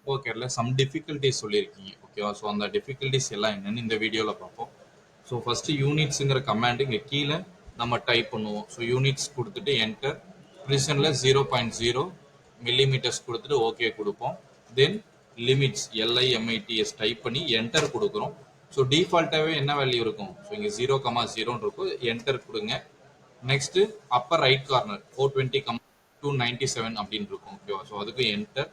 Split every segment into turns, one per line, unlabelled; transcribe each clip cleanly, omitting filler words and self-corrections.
AutoCADல some difficulties சொல்லியிருக்கீங்க ஓகேவா. So அந்த டிஃபிகல்ட்டிஸ் எல்லாம் என்னன்னு இந்த வீடியோவில் பார்ப்போம். ஸோ ஃபர்ஸ்ட் யூனிட்ஸுங்கிற கமாண்ட் இங்கே கீழே நம்ம டைப் பண்ணுவோம். ஸோ யூனிட்ஸ் கொடுத்துட்டு என்டர், ப்ரிசனில் 0.0 மில்லிமீட்டர்ஸ் கொடுத்துட்டு ஓகே கொடுப்போம். தென் லிமிட்ஸ் LIMITS டைப் பண்ணி என்டர் கொடுக்குறோம். ஸோ டிஃபால்ட்டாகவே என்ன வேல்யூ இருக்கும், ஸோ இங்கே 0,0 இருக்கும், என்டர் கொடுங்க. நெக்ஸ்ட் அப்பர் ரைட் கார்னர் 420,297 அப்படின்னு இருக்கும் ஓகேவா. ஸோ அதுக்கு என்டர்.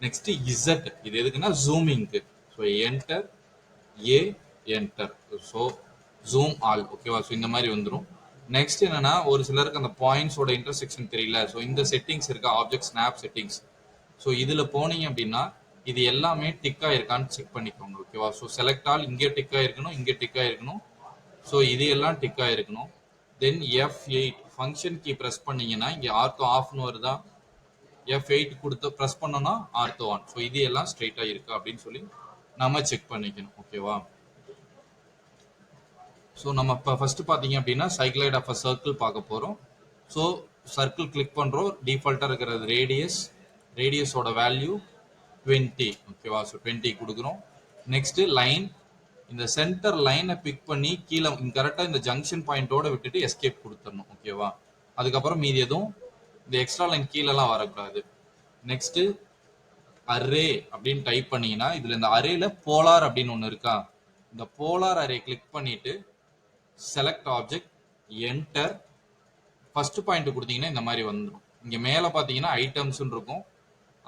நெக்ஸ்ட் இசட், இது எதுக்குன்னா ஜூமிங்க்கு. So enter enter. So zoom all ஓகேவா. ஸோ இந்த மாதிரி வந்துடும். நெக்ஸ்ட் என்னன்னா, ஒரு சிலருக்கு அந்த பாயிண்ட்ஸோட இன்டர்செக்ஷன் தெரியல. ஸோ இந்த செட்டிங்ஸ் இருக்கா, ஆப்ஜெக்ட் ஸ்னாப் செட்டிங்ஸ். ஸோ இதுல போனீங்க அப்படின்னா இது எல்லாமே டிக் ஆயிருக்கான்னு செக் பண்ணிக்கோங்க ஓகேவா. ஸோ செலக்ட் ஆல் இங்கே டிக் ஆயிருக்கணும், இங்கே டிக் ஆயிருக்கணும். ஸோ இது எல்லாம் டிக் ஆயிருக்கணும். தென் F8 ஃபங்க்ஷன் கீ ப்ரெஸ் பண்ணீங்கன்னா இங்கே ஆர்த்தோ ஆஃப்னு வருதா, F8 கொடுத்து ப்ரெஸ் பண்ணோம்னா ஆர்த்தோ ஆன். ஸோ இது எல்லாம் ஸ்ட்ரைட்டா இருக்கு அப்படின்னு சொல்லி நம்ம செக் பண்ணிக்கணும் ஓகேவா. ஸோ நம்ம இப்போ ஃபர்ஸ்ட் பார்த்தீங்க அப்படின்னா சைக்ளைட் ஆஃப் அ சர்க்கிள் பார்க்க போகிறோம். ஸோ சர்க்கிள் கிளிக் பண்ணுறோம். டிஃபால்ட்டாக இருக்கிறது ரேடியஸோட வேல்யூ 20 ஓகேவா. ஸோ 20 கொடுக்குறோம். நெக்ஸ்ட் லைன், இந்த சென்டர் லைனை பிக் பண்ணி கீழே கரெக்டாக இந்த ஜங்ஷன் பாயிண்டோட விட்டுட்டு எஸ்கேப் கொடுத்துடணும் ஓகேவா. அதுக்கப்புறம் மீதி எதுவும் இந்த எக்ஸ்ட்ரா லைன் கீழெல்லாம் வரக்கூடாது. நெக்ஸ்ட் அரே அப்படின்னு டைப் பண்ணீங்கன்னா இதுல இந்த அரேல போலார் அப்படின்னு ஒன்று இருக்கா, இந்த போலார் அரே கிளிக் பண்ணிட்டு select object enter. First point கொடுத்தீங்கன்னா இந்த மாதிரி வந்துடும். இங்க மேலே பார்த்தீங்கன்னா ஐட்டம்ஸ் இருக்கும்,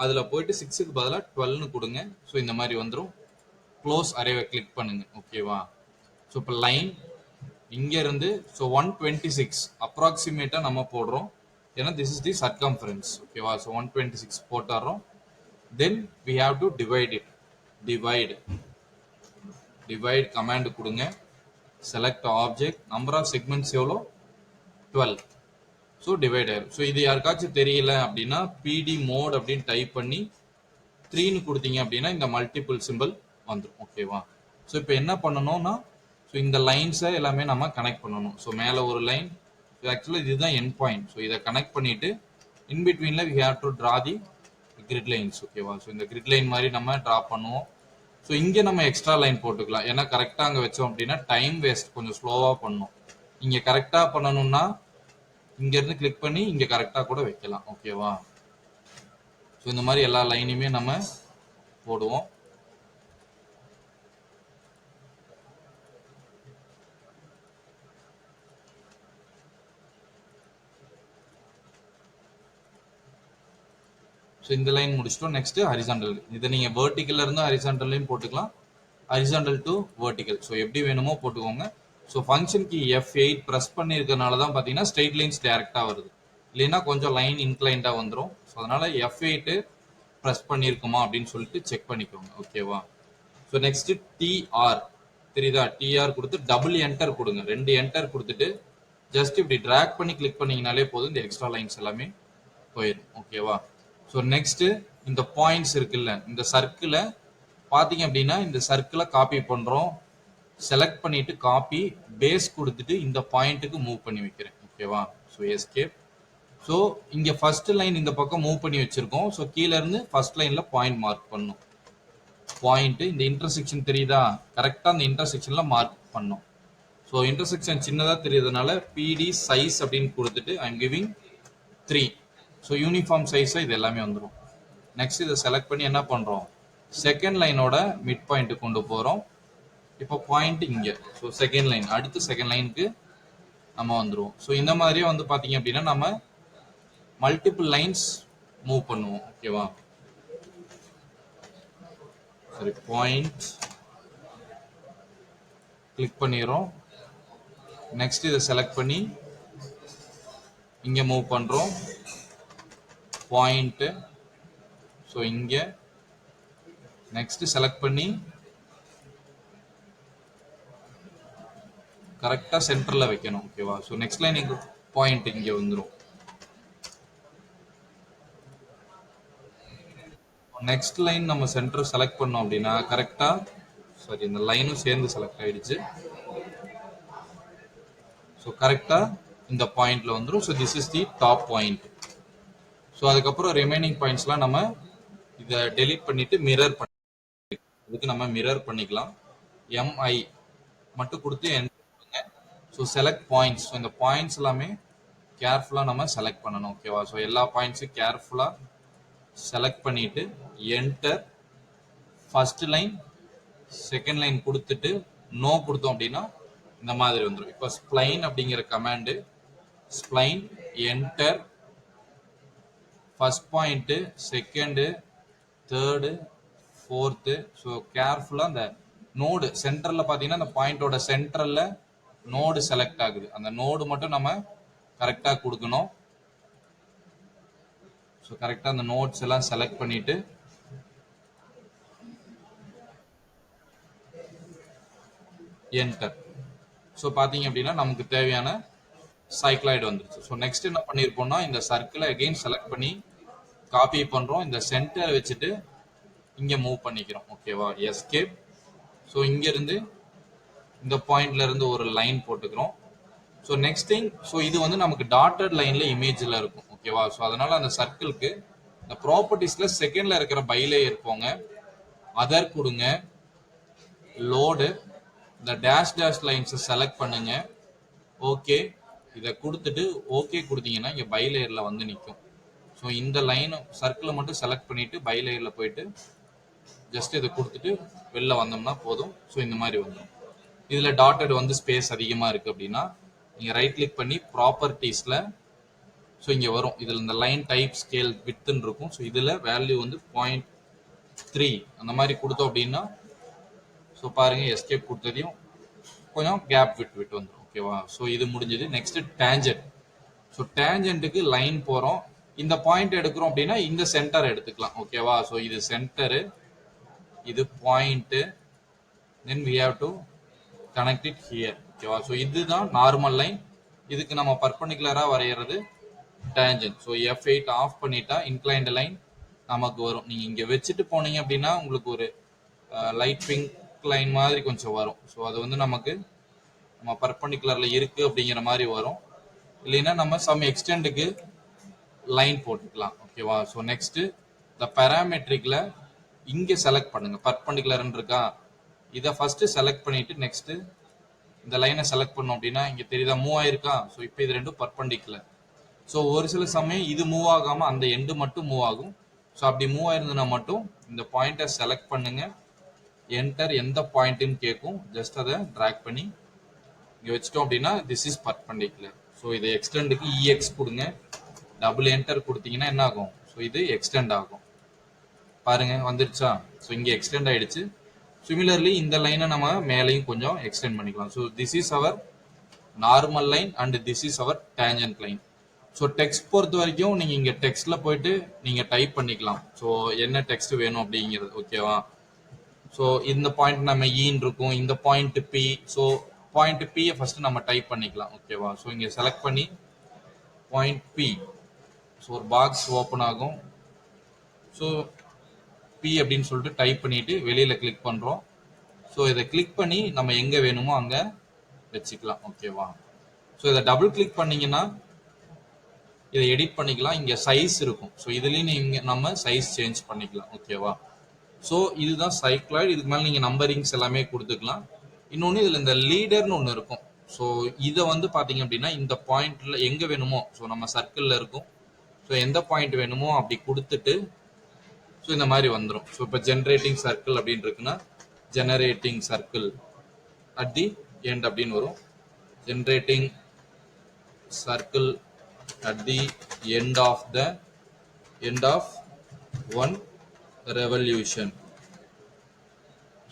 அதில் போயிட்டு 6க்கு பதிலாக 12னு கொடுங்க. ஸோ இந்த மாதிரி வந்துடும். க்ளோஸ் அரேவை கிளிக் பண்ணுங்க ஓகேவா. ஸோ இப்போ லைன் இங்கேருந்து ஸோ 126 அப்ராக்சிமேட்டாக நம்ம போடுறோம், ஏன்னா திஸ் இஸ் தி சர்க்கம்ஃபரன்ஸ் ஓகேவா. ஸோ 126 போட்டுறோம். Then we have to divide it. Divide command கொடுங்க. Select object, number of segments எவ்வளோ, 12. ஸோ டிவைட் ஆயிரும். ஸோ இது யாருக்காச்சும் தெரியல அப்படின்னா பிடி மோட் அப்படின்னு டைப் பண்ணி 3ன்னு கொடுத்தீங்க அப்படின்னா இந்த மல்டிபிள் சிம்பிள் வந்துடும் ஓகேவா. ஸோ இப்போ என்ன பண்ணணும்னா, ஸோ இந்த லைன்ஸை எல்லாமே நம்ம கனெக்ட் பண்ணணும். ஸோ மேலே ஒரு லைன், ஆக்சுவலாக இதுதான் என் பாயிண்ட். ஸோ இதை கனெக்ட் பண்ணிட்டு இன்பிட்வீனில் we have to draw the grid lines ஓகேவா. ஸோ இந்த கிரிட் லைன் மாதிரி நம்ம ட்ரா பண்ணுவோம். ஸோ இங்கே நம்ம எக்ஸ்ட்ரா லைன் போட்டுக்கலாம், ஏன்னா கரெக்டாக அங்கே வச்சோம் அப்படின்னா டைம் வேஸ்ட், கொஞ்சம் ஸ்லோவாக பண்ணணும். இங்கே கரெக்டாக பண்ணணும்னா இங்கேருந்து கிளிக் பண்ணி இங்கே கரெக்டாக கூட வைக்கலாம் ஓகேவா. ஸோ இந்த மாதிரி எல்லா லைனையுமே நம்ம போடுவோம். ஸோ இந்த லைன் முடிச்சிட்டோம். நெக்ஸ்ட் ஹரிசாண்டல், இதை நீங்கள் வேர்ட்டிக்கல்ல இருந்து ஹரிசாண்டல்லையும் போட்டுக்கலாம், ஹரிசாண்டல் டு வேர்ட்டிக்கல். ஸோ எப்படி வேணுமோ போட்டுக்கோங்க. So function key F8 press பண்ணியிருக்கனால தான் பார்த்தீங்கன்னா ஸ்ட்ரெயிட் லைன்ஸ் டேரெக்டாக வருது, இல்லைன்னா கொஞ்சம் லைன் இன்க்ளைண்டாக வந்துடும். ஸோ அதனால F8 ப்ரெஸ் பண்ணியிருக்குமா அப்படின்னு சொல்லிட்டு செக் பண்ணிக்கோங்க ஓகேவா. ஸோ நெக்ஸ்ட் TR தெரியுதா, TR கொடுத்து டபுள் என்டர் கொடுங்க. 2 என்டர் கொடுத்துட்டு ஜஸ்ட் இப்படி ட்ராக் பண்ணி கிளிக் பண்ணீங்கனாலே போதும், இந்த எக்ஸ்ட்ரா லைன்ஸ் எல்லாமே போயிடும் ஓகேவா. ஸோ நெக்ஸ்ட் இந்த பாயிண்ட்ஸ் இருக்குல்ல, இந்த சர்க்கிளை பார்த்தீங்க அப்படின்னா இந்த சர்க்கிளை காப்பி பண்ணுறோம். செலக்ட் பண்ணிட்டு காப்பி, பேஸ் கொடுத்துட்டு இந்த பாயிண்ட்டுக்கு மூவ் பண்ணி வைக்கிறேன் ஓகேவா. So escape. ஸோ இங்கே ஃபர்ஸ்ட் லைன் இந்த பக்கம் மூவ் பண்ணி வச்சிருக்கோம். ஸோ கீழே இருந்து ஃபர்ஸ்ட் லைன்ல பாயிண்ட் மார்க் பண்ணும். பாயிண்ட் இந்த இன்டர்செக்ஷன் தெரியுதா, கரெக்டாக அந்த இன்டர்செக்ஷன்ல மார்க் பண்ணும். ஸோ இன்டர்செக்ஷன் சின்னதாக தெரியுதுனால PD சைஸ் அப்படின்னு கொடுத்துட்டு I am giving 3. So uniform சைஸாக இது எல்லாமே வந்துடும். நெக்ஸ்ட் இதை செலக்ட் பண்ணி என்ன பண்ணுறோம், செகண்ட் லைனோட மிட் பாயிண்ட் கொண்டு போகிறோம். இப்போ பாயிண்ட் இங்கே, ஸோ செகண்ட் லைன், அடுத்து செகண்ட் லைனுக்கு நம்ம வந்துடுவோம். ஸோ இந்த மாதிரியே வந்து பார்த்தீங்க அப்படின்னா நம்ம மல்டிபிள் லைன்ஸ் மூவ் பண்ணுவோம் ஓகேவா. சரி, பாயிண்ட் கிளிக் பண்ணிடுறோம். நெக்ஸ்ட் இதை செலக்ட் பண்ணி இங்கே மூவ் பண்ணுறோம். பாயிண்ட் ஸோ இங்கே நெக்ஸ்ட் செலக்ட் பண்ணி கரெக்டாக சென்டரில் வைக்கணும் ஓகேவா. ஸோ நெக்ஸ்ட் லைன் எங்க பாயிண்ட் இங்கே வந்துடும். நெக்ஸ்ட் லைன் நம்ம சென்டர் செலக்ட் பண்ணோம் அப்படின்னா கரெக்டாக, சாரி இந்த லைனும் சேர்ந்து செலக்ட் ஆயிடுச்சு. ஸோ கரெக்டாக இந்த பாயிண்ட்ல வந்துடும். So this is the top point. So அதுக்கப்புறம் ரிமைனிங் பாயிண்ட்ஸ்லாம் நம்ம இதை டெலீட் பண்ணிட்டு மிரர் பண்ணி, இதுக்கு நம்ம மிரர் பண்ணிக்கலாம். எம்ஐ மட்டும் கொடுத்து enter பண்ணுங்க. So select points. ஸோ இந்த பாயிண்ட்ஸ் எல்லாமே கேர்ஃபுல்லாக நம்ம செலக்ட் பண்ணணும். ஓகேவா? ஸோ எல்லா பாயிண்ட்ஸும் கேர்ஃபுல்லாக செலக்ட் பண்ணிட்டு enter first line second line கொடுத்துட்டு நோ கொடுத்தோம் அப்படின்னா இந்த மாதிரி வந்துடும். இப்போ ஸ்ப்ளைன் அப்படிங்கிற command spline enter first point second third fourth. So கேர்ஃபுல்லாக அந்த நோடு சென்டரில் பார்த்தீங்கன்னா அந்த பாயிண்டோட சென்டரில் நோடு செலக்ட் ஆகுது. அந்த நோடு மட்டும் நம்ம கரெக்டாக கொடுக்கணும். ஸோ கரெக்டாக அந்த நோட்ஸ் எல்லாம் செலக்ட் பண்ணிட்டு என்டர். ஸோ பார்த்தீங்க அப்படின்னா நமக்கு தேவையான சைக்ளாய்டு வந்துருச்சு. ஸோ நெக்ஸ்ட் என்ன பண்ணியிருப்போம்னா இந்த சர்க்கிளை அகெயின் செலக்ட் பண்ணி காப்பி பண்ணுறோம். இந்த சென்டர் வச்சுட்டு இங்கே மூவ் பண்ணிக்கிறோம். ஓகேவா? எஸ்கேப். ஸோ இங்கேருந்து இந்த பாயிண்ட்ல இருந்து ஒரு லைன் போட்டுக்கிறோம். ஸோ நெக்ஸ்ட் திங், ஸோ இது வந்து நமக்கு டாட்டட் லைன்ல இமேஜில் இருக்கும். ஓகேவா? ஸோ அதனால அந்த சர்க்கிளுக்கு இந்த ப்ராப்பர்ட்டிஸ்ல செகண்ட்ல இருக்கிற பைலேயர் போங்க, அதர் கொடுங்க, லோடு, இந்த டேஷ் டேஷ் லைன்ஸை செலக்ட் பண்ணுங்க. ஓகே, இதை கொடுத்துட்டு ஓகே கொடுத்தீங்கன்னா இங்கே பை லேயரில் வந்து நிற்கும். ஸோ இந்த லைன் சர்க்கிளை மட்டும் செலக்ட் பண்ணிட்டு பை லேயரில் போயிட்டு ஜஸ்ட் இதை கொடுத்துட்டு வெளில வந்தோம்னா போதும். ஸோ இந்த மாதிரி வந்துடும். இதில் டாட்டட் வந்து ஸ்பேஸ் அதிகமாக இருக்குது அப்படின்னா நீங்கள் ரைட் கிளிக் பண்ணி ப்ராப்பர்ட்டிஸில் ஸோ இங்கே வரும். இதில் இந்த லைன் டைப் ஸ்கேல் வித்துன்னு இருக்கும். ஸோ இதில் வேல்யூ வந்து 0.3 அந்த மாதிரி கொடுத்தோம் அப்படின்னா ஸோ பாருங்க எஸ்கேப் கொடுத்ததையும் கொஞ்சம் கேப் விட்டு வந்துடும். ஓகேவா? ஸோ இது முடிஞ்சது. Next tangent. ஸோ டேஞ்சன்ட்டுக்கு லைன் போகிறோம். இந்த பாயிண்ட் எடுக்கிறோம் அப்படின்னா இந்த சென்டர் எடுத்துக்கலாம். ஓகேவா? ஸோ இது சென்டரு, இது point, then we have to connect it here. ஓகேவா? ஸோ இதுதான் நார்மல் லைன். இதுக்கு நம்ம பர்பண்டிகுலராக வரைகிறது டேஞ்சன்ட். ஸோ F8 ஆஃப் பண்ணிட்டா இன்க்ளைன்ட் லைன் நமக்கு வரும். நீங்கள் இங்கே வச்சுட்டு போனீங்க அப்படின்னா உங்களுக்கு ஒரு லைட் பிங்க் லைன் மாதிரி கொஞ்சம் வரும். ஸோ அது வந்து நமக்கு நம்ம பர்பண்டிகுலர்ல இருக்கு அப்படிங்கிற மாதிரி வரும். இல்லைன்னா நம்ம சம் எக்ஸ்டெண்டுக்கு லைன் போட்டுக்கலாம். ஓகேவா? ஸோ நெக்ஸ்ட் இந்த பேராமெட்ரிக்ல இங்கே செலக்ட் பண்ணுங்க. பர்பண்டிகுலர்னு இருக்கா, இதை ஃபர்ஸ்ட் செலக்ட் பண்ணிட்டு நெக்ஸ்ட் இந்த லைனை செலக்ட் பண்ணோம் அப்படின்னா இங்கே தெரியுதா மூவ் ஆயிருக்கா. ஸோ இப்போ இது ரெண்டும் பர்பண்டிகுலர். ஸோ ஒரு சில சமயம் இது மூவ் ஆகாம அந்த எண்டு மட்டும் மூவ் ஆகும். ஸோ அப்படி மூவ் ஆயிருந்ததுன்னா மட்டும் இந்த பாயிண்டை செலக்ட் பண்ணுங்க, என்டர் எந்த பாயிண்ட்னு கேட்கும், ஜஸ்ட் அதை ட்ராக் பண்ணி இங்கே வச்சிட்டோம் அப்படின்னா திஸ் இஸ் பர்பண்டிகுலர். ஸோ இது எக்ஸ்டெண்டுக்கு இஎக்ஸ் கொடுங்க, டபுள் என்டர் கொடுத்தீங்கன்னா என்ன ஆகும், ஸோ இது எக்ஸ்டெண்ட் ஆகும். பாருங்க வந்துருச்சா. ஸோ இங்கே எக்ஸ்டெண்ட் ஆயிடுச்சு. சிமிலர்லி இந்த லைனை நம்ம மேலையும் கொஞ்சம் எக்ஸ்டெண்ட் பண்ணிக்கலாம். So this is our normal line and this is our tangent line. So text பொறுத்த வரைக்கும் நீங்கள் இங்கே டெக்ஸ்ட்ல போயிட்டு நீங்கள் டைப் பண்ணிக்கலாம். ஸோ என்ன டெக்ஸ்ட் வேணும் அப்படிங்கிறது. ஓகேவா? ஸோ இந்த பாயிண்ட் நம்ம ஈன்னு இருக்கும், இந்த பாயிண்ட் பி. ஸோ பாயிண்ட் பியை ஃபர்ஸ்ட் நம்ம டைப் பண்ணிக்கலாம். ஓகேவா? ஸோ இங்கே செலக்ட் பண்ணி பாயிண்ட் பி. ஸோ ஒரு பாக்ஸ் ஓப்பன் ஆகும். ஸோ பி அப்படின்னு சொல்லிட்டு டைப் பண்ணிட்டு வெளியில கிளிக் பண்றோம். ஸோ இதை கிளிக் பண்ணி நம்ம எங்க வேணுமோ அங்க வச்சுக்கலாம். ஓகேவா? ஸோ இதை டபுள் கிளிக் பண்ணீங்கன்னா இதை எடிட் பண்ணிக்கலாம். இங்க சைஸ் இருக்கும். ஸோ இதுலயும் நீங்க நம்ம சைஸ் சேஞ்ச் பண்ணிக்கலாம். ஓகேவா? ஸோ இதுதான் சைக்ளாய்டு. இதுக்கு மேலே நீங்கள் நம்பரிங்ஸ் எல்லாமே கொடுத்துக்கலாம். இன்னொன்று இதில் இந்த லீடர்னு ஒன்று இருக்கும். ஸோ இதை வந்து பார்த்தீங்க அப்படின்னா இந்த பாயிண்ட்ல எங்கே வேணுமோ, ஸோ நம்ம சர்க்கிளில் இருக்கும், ஸோ எந்த பாயிண்ட் வேணுமோ அப்படி கொடுத்துட்டு ஸோ இந்த மாதிரி வந்துடும். ஸோ இப்போ ஜென்ரேட்டிங் சர்க்கிள் அப்படின்னு இருக்குன்னா generating circle at the end அப்படின்னு வரும். Generating circle at the end of one revolution.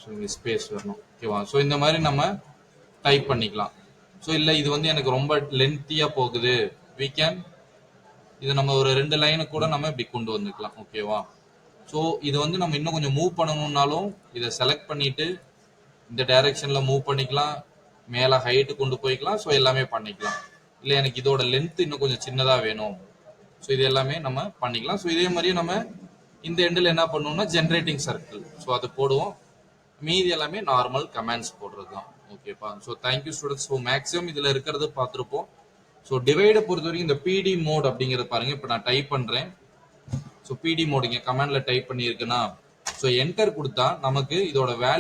So இங்கே ஸ்பேஸ் வரணும். ஓகேவா? ஸோ இந்த மாதிரி நம்ம டைப் பண்ணிக்கலாம். ஸோ இல்லை இது வந்து எனக்கு ரொம்ப லென்த்தியாக போகுது, we can இது நம்ம ஒரு 2 லைனு கூட நம்ம இப்படி கொண்டு வந்துக்கலாம். ஓகேவா? ஸோ இது வந்து நம்ம இன்னும் கொஞ்சம் மூவ் பண்ணணும்னாலும் இதை செலக்ட் பண்ணிட்டு இந்த டைரக்ஷனில் மூவ் பண்ணிக்கலாம், மேலே ஹைட்டு கொண்டு போய்க்கலாம். ஸோ எல்லாமே பண்ணிக்கலாம். இல்லை எனக்கு இதோட லென்த் இன்னும் கொஞ்சம் சின்னதாக வேணும், ஸோ இது எல்லாமே நம்ம பண்ணிக்கலாம். ஸோ இதே மாதிரியே நம்ம இந்த எண்டில் என்ன பண்ணுவோம்னா ஜென்ரேட்டிங் சர்க்கிள், ஸோ அது போடுவோம். மீதி எல்லாமே நார்மல் கமெண்ட்ஸ் போடுறது தான். ஓகேப்பா? So thank you students. So maximum இதில் இருக்கிறது பார்த்துருப்போம். ஸோ டிவைடை பொறுத்த வரைக்கும் இந்த பிடி மோட் அப்படிங்கிறது பாருங்க. இப்போ நான் டைப் பண்ணுறேன். ஸோ ஸோ பிடி மோட் இங்க கமாண்ட்ல டைப் பண்ணியிருக்குன்னா ஸோ என்டர் கொடுத்தா நமக்கு இதோட வேல்யூ